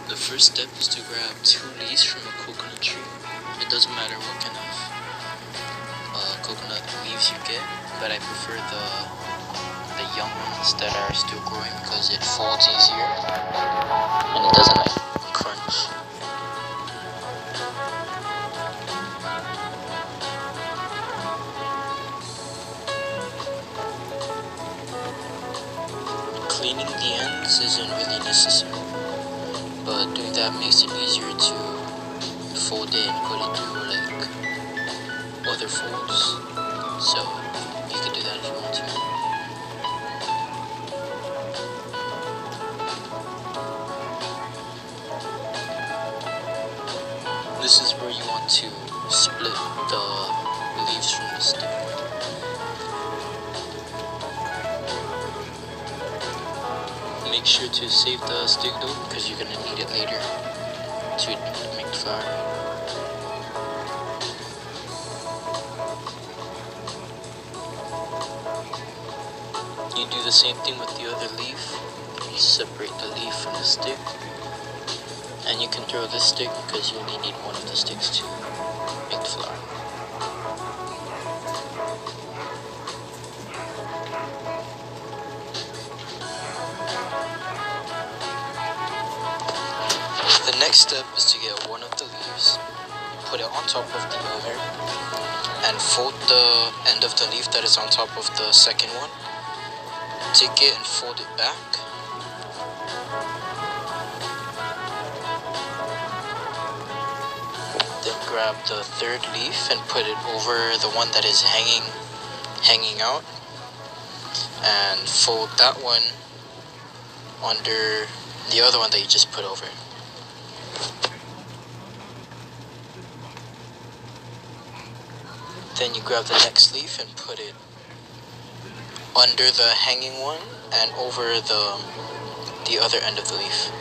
The first step is to grab 2 leaves from a coconut tree. It doesn't matter what kind of coconut leaves you get, but I prefer the young ones that are still growing because it folds easier and it doesn't like crunch. Cleaning the ends isn't really necessary, but doing that makes it easier to fold it and put it through like other folds, so you can do that if you want to. This is where you want to split the leaves from the stick. Make sure to save the stick though, because you're gonna need it later to make the flower. You do the same thing with the other leaf. You separate the leaf from the stick, and you can throw this stick because you only need one of the sticks to make the flower. The next step is to get one of the leaves, put it on top of the other, and fold the end of the leaf that is on top of the second one. Take it and fold it back. Then grab the third leaf and put it over the one that is hanging out, and fold that one under the other one that you just put over. Then you grab the next leaf and put it under the hanging one and over the other end of the leaf.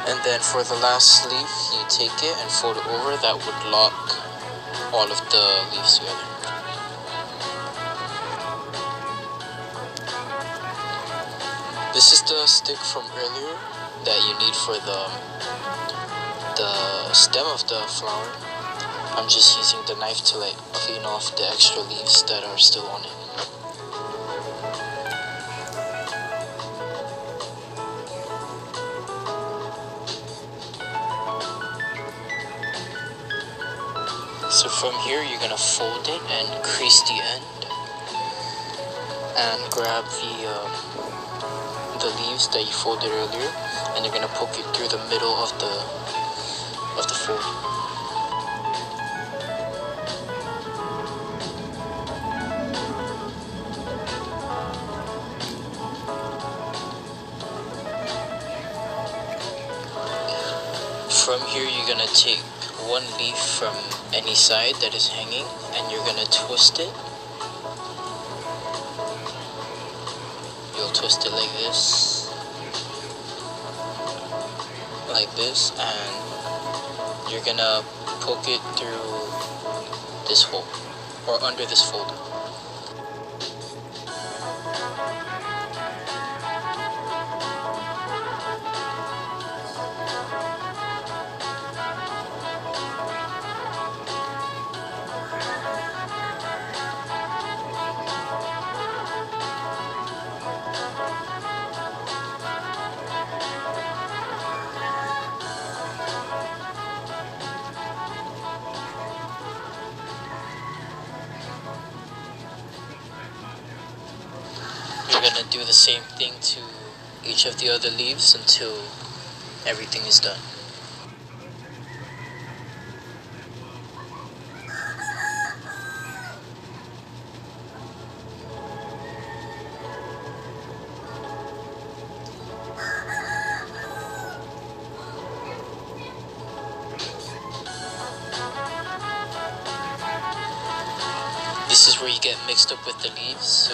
And then for the last leaf, you take it and fold it over. That would lock all of the leaves together. This is the stick from earlier that you need for the stem of the flower. I'm just using the knife to like clean off the extra leaves that are still on it. So from here you're gonna fold it and crease the end, and grab the leaves that you folded earlier, and you're gonna poke it through the middle of the fold. From here you're gonna take one leaf from any side that is hanging, and you're gonna twist it. You'll twist it like this, and you're gonna poke it through this hole, or under this fold. You're gonna do the same thing to each of the other leaves until everything is done. This is where you get mixed up with the leaves, so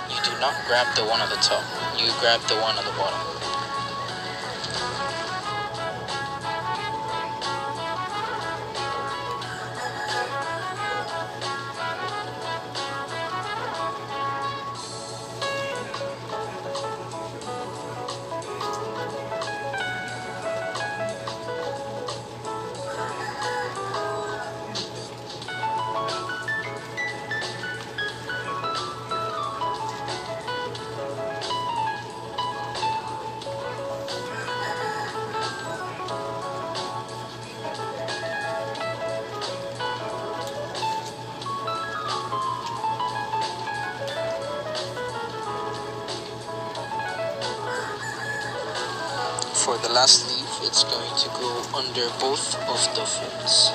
you do not grab the one on the top, you grab the one on the bottom. for the last leaf, it's going to go under both of the folds.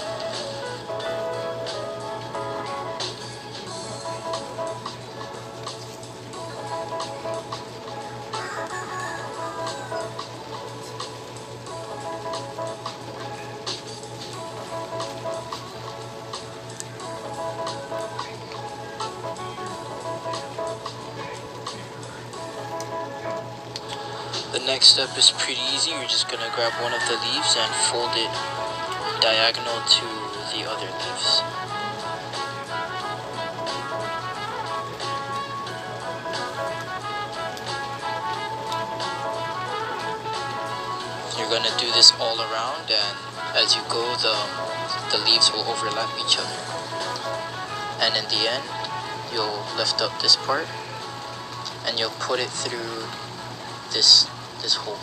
The next step is pretty easy. You're just gonna grab one of the leaves and fold it diagonal to the other leaves. You're gonna do this all around, and as you go, the leaves will overlap each other. And in the end, you'll lift up this part and you'll put it through this hole.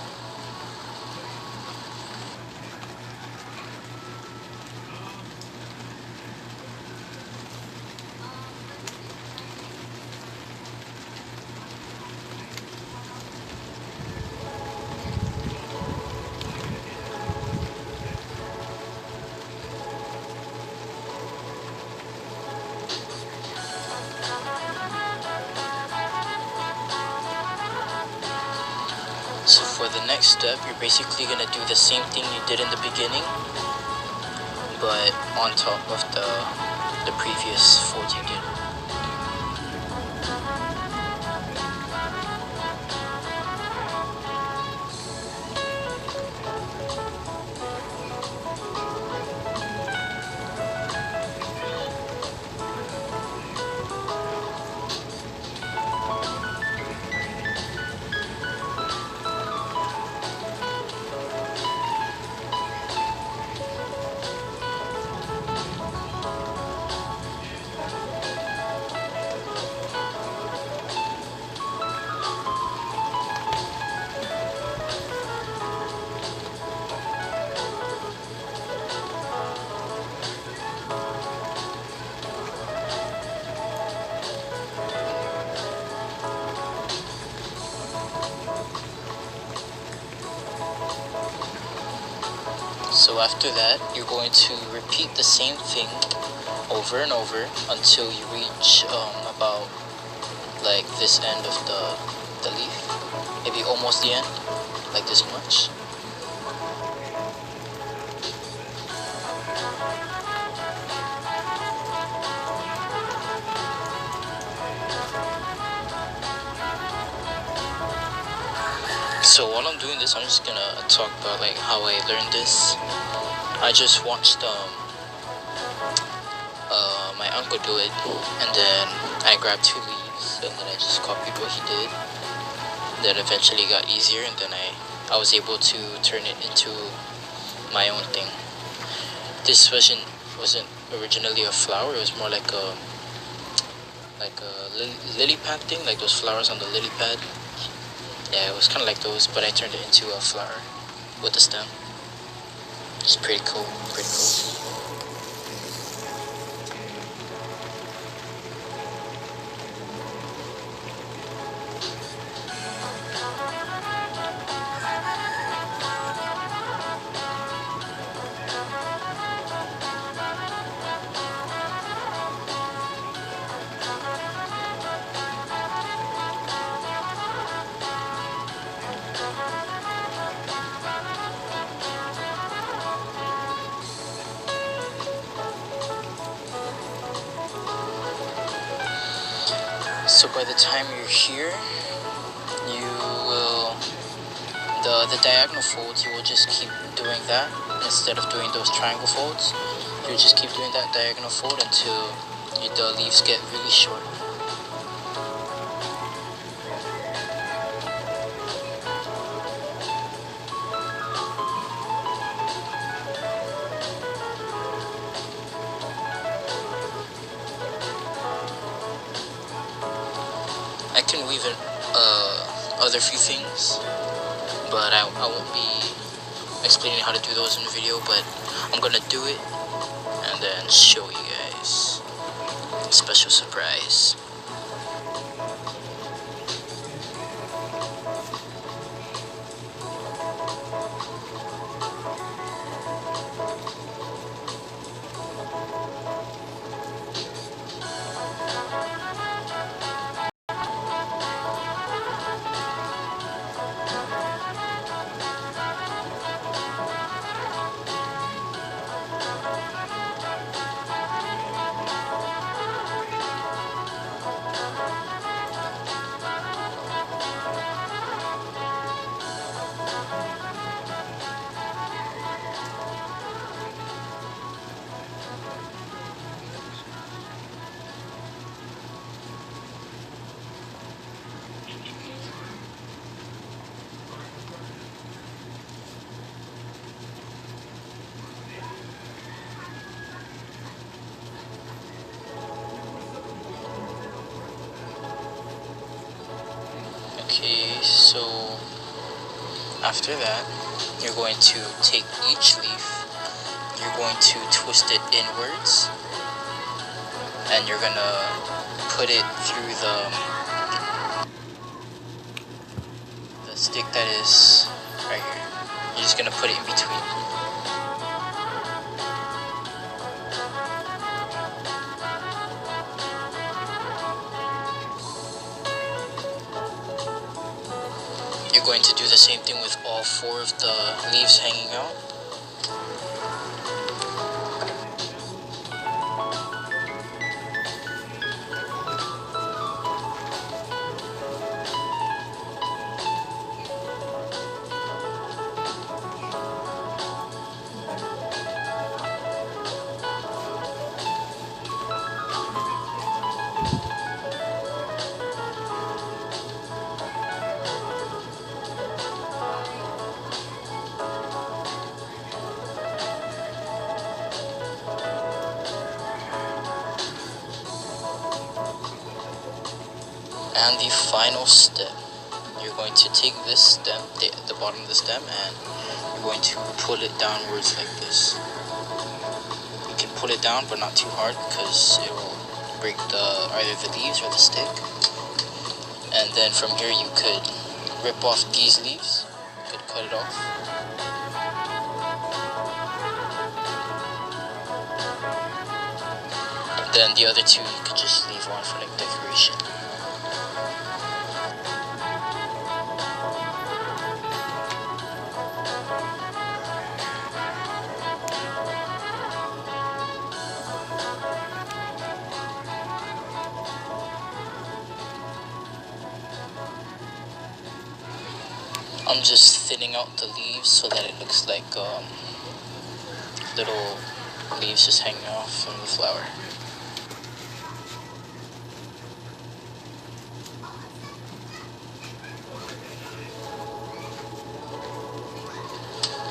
So for the next step, you're basically going to do the same thing you did in the beginning, but on top of the previous folds you did. So after that, you're going to repeat the same thing over and over until you reach about like this end of the leaf, maybe almost the end, like this much. So while I'm doing this, I'm just gonna talk about like how I learned this. I just watched my uncle do it, and then I grabbed 2 leaves, and then I just copied what he did. Then eventually got easier, and then I was able to turn it into my own thing. This wasn't originally a flower. It was more like a lily pad thing, like those flowers on the lily pad. Yeah, it was kind of like those, but I turned it into a flower with a stem. It's pretty cool, pretty cool. So by the time you're here, you will, the diagonal folds, you will just keep doing that instead of doing those triangle folds. You just keep doing that diagonal fold until the leaves get really short. I can weave in other few things, but I won't be explaining how to do those in the video, but I'm gonna do it and then show you guys. Special surprise. Okay, so after that, you're going to take each leaf, you're going to twist it inwards, and you're gonna put it through the stick that is right here. You're just gonna put it in between. You're going to do the same thing with all 4 of the leaves hanging out. And the final step, you're going to take this stem, the bottom of the stem, and you're going to pull it downwards like this. You can pull it down, but not too hard, because it will break either the leaves or the stick. And then from here you could rip off these leaves, you could cut it off. And then the other 2 you could just leave on for like decoration. I'm just thinning out the leaves so that it looks like little leaves just hanging off from the flower.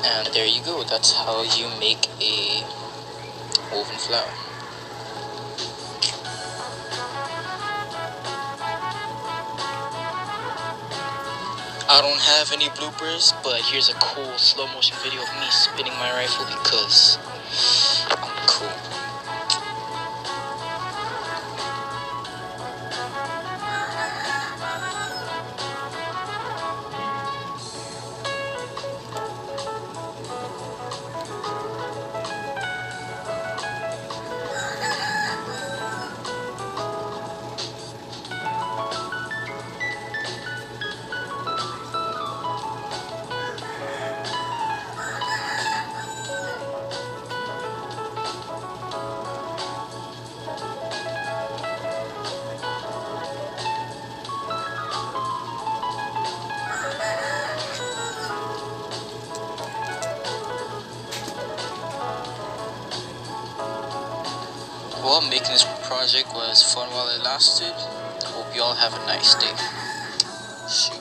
And there you go, that's how you make a woven flower. I don't have any bloopers, but here's a cool slow motion video of me spinning my rifle because I'm cool. Well, making this project was fun while it lasted. Hope you all have a nice day. Shoot.